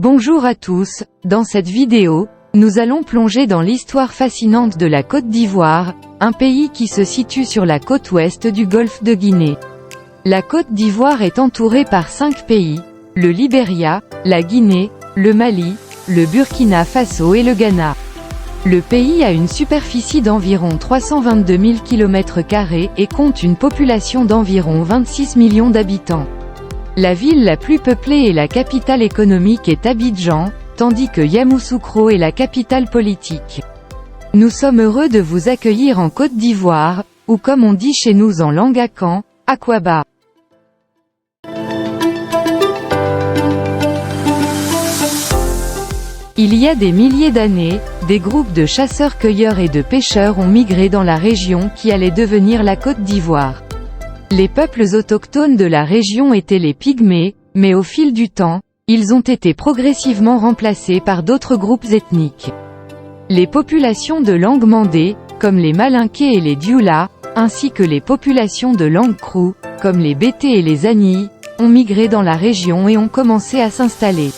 Bonjour à tous, dans cette vidéo, nous allons plonger dans l'histoire fascinante de la Côte d'Ivoire, un pays qui se situe sur la côte ouest du golfe de Guinée. La Côte d'Ivoire est entourée par 5 pays, le Libéria, la Guinée, le Mali, le Burkina Faso et le Ghana. Le pays a une superficie d'environ 322 000 km² et compte une population d'environ 26 millions d'habitants. La ville la plus peuplée et la capitale économique est Abidjan, tandis que Yamoussoukro est la capitale politique. Nous sommes heureux de vous accueillir en Côte d'Ivoire, ou comme on dit chez nous en langue akan, Akwaba. Il y a des milliers d'années, des groupes de chasseurs-cueilleurs et de pêcheurs ont migré dans la région qui allait devenir la Côte d'Ivoire. Les peuples autochtones de la région étaient les Pygmées, mais au fil du temps, ils ont été progressivement remplacés par d'autres groupes ethniques. Les populations de langue mandée, comme les Malinké et les Dioula, ainsi que les populations de langue krou, comme les Bété et les Anyi, ont migré dans la région et ont commencé à s'installer.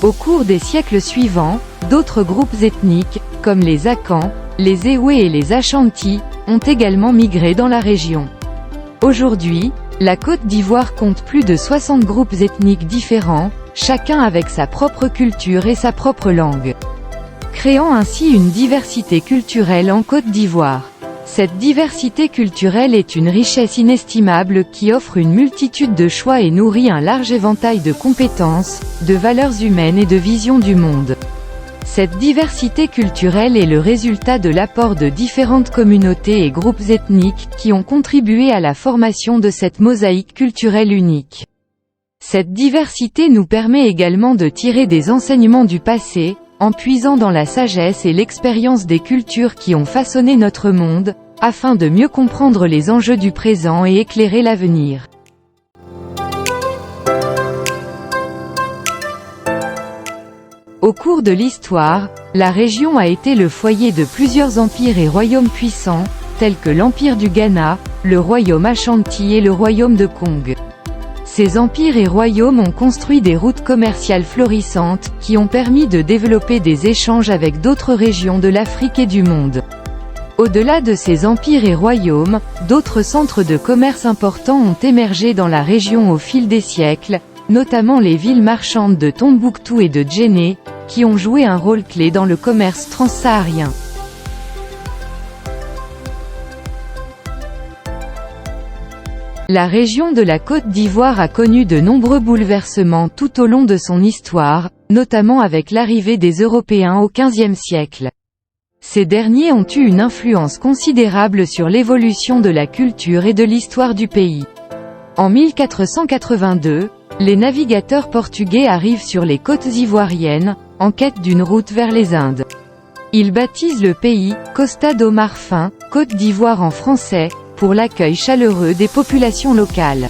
Au cours des siècles suivants, d'autres groupes ethniques, comme les Akans, les Ewe et les Ashanti, ont également migré dans la région. Aujourd'hui, la Côte d'Ivoire compte plus de 60 groupes ethniques différents, chacun avec sa propre culture et sa propre langue, créant ainsi une diversité culturelle en Côte d'Ivoire. Cette diversité culturelle est une richesse inestimable qui offre une multitude de choix et nourrit un large éventail de compétences, de valeurs humaines et de visions du monde. Cette diversité culturelle est le résultat de l'apport de différentes communautés et groupes ethniques qui ont contribué à la formation de cette mosaïque culturelle unique. Cette diversité nous permet également de tirer des enseignements du passé, en puisant dans la sagesse et l'expérience des cultures qui ont façonné notre monde, afin de mieux comprendre les enjeux du présent et éclairer l'avenir. Au cours de l'histoire, la région a été le foyer de plusieurs empires et royaumes puissants, tels que l'Empire du Ghana, le royaume Ashanti et le royaume de Kong. Ces empires et royaumes ont construit des routes commerciales florissantes, qui ont permis de développer des échanges avec d'autres régions de l'Afrique et du monde. Au-delà de ces empires et royaumes, d'autres centres de commerce importants ont émergé dans la région au fil des siècles, notamment les villes marchandes de Tombouctou et de Djenné, qui ont joué un rôle clé dans le commerce transsaharien. La région de la Côte d'Ivoire a connu de nombreux bouleversements tout au long de son histoire, notamment avec l'arrivée des Européens au XVe siècle. Ces derniers ont eu une influence considérable sur l'évolution de la culture et de l'histoire du pays. En 1482, les navigateurs portugais arrivent sur les côtes ivoiriennes, en quête d'une route vers les Indes. Ils baptisent le pays « Costa do Marfim », Côte d'Ivoire en français, pour l'accueil chaleureux des populations locales.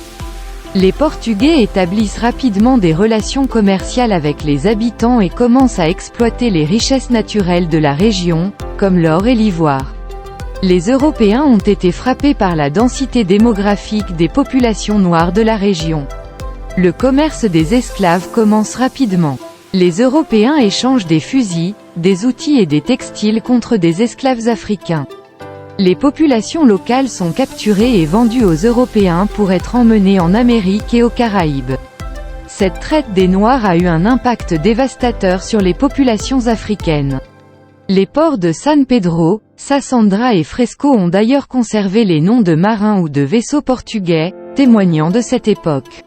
Les Portugais établissent rapidement des relations commerciales avec les habitants et commencent à exploiter les richesses naturelles de la région, comme l'or et l'ivoire. Les Européens ont été frappés par la densité démographique des populations noires de la région. Le commerce des esclaves commence rapidement. Les Européens échangent des fusils, des outils et des textiles contre des esclaves africains. Les populations locales sont capturées et vendues aux Européens pour être emmenées en Amérique et aux Caraïbes. Cette traite des Noirs a eu un impact dévastateur sur les populations africaines. Les ports de San Pedro, Sassandra et Fresco ont d'ailleurs conservé les noms de marins ou de vaisseaux portugais, témoignant de cette époque.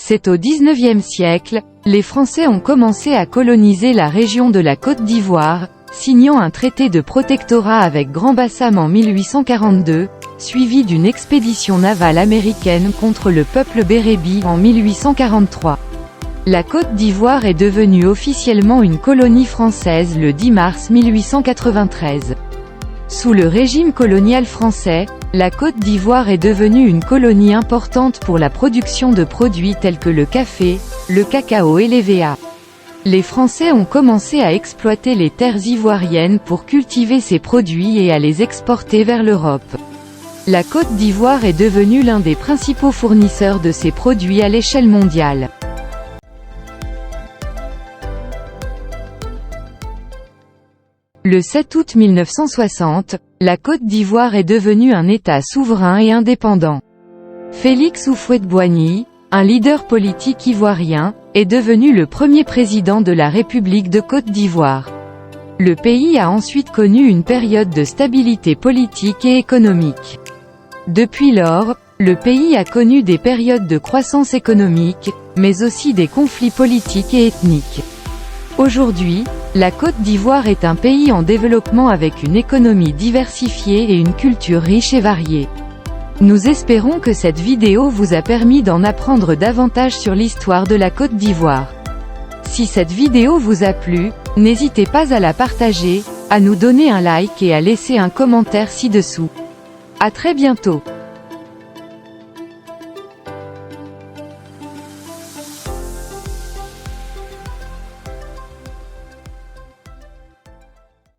C'est au XIXe siècle, les Français ont commencé à coloniser la région de la Côte d'Ivoire, signant un traité de protectorat avec Grand-Bassam en 1842, suivi d'une expédition navale américaine contre le peuple Bérébi en 1843. La Côte d'Ivoire est devenue officiellement une colonie française le 10 mars 1893. Sous le régime colonial français, la Côte d'Ivoire est devenue une colonie importante pour la production de produits tels que le café, le cacao et l'EVA. Les Français ont commencé à exploiter les terres ivoiriennes pour cultiver ces produits et à les exporter vers l'Europe. La Côte d'Ivoire est devenue l'un des principaux fournisseurs de ces produits à l'échelle mondiale. Le 7 août 1960, la Côte d'Ivoire est devenue un État souverain et indépendant. Félix Houphouët-Boigny, un leader politique ivoirien, est devenu le premier président de la République de Côte d'Ivoire. Le pays a ensuite connu une période de stabilité politique et économique. Depuis lors, le pays a connu des périodes de croissance économique, mais aussi des conflits politiques et ethniques. Aujourd'hui, la Côte d'Ivoire est un pays en développement avec une économie diversifiée et une culture riche et variée. Nous espérons que cette vidéo vous a permis d'en apprendre davantage sur l'histoire de la Côte d'Ivoire. Si cette vidéo vous a plu, n'hésitez pas à la partager, à nous donner un like et à laisser un commentaire ci-dessous. À très bientôt.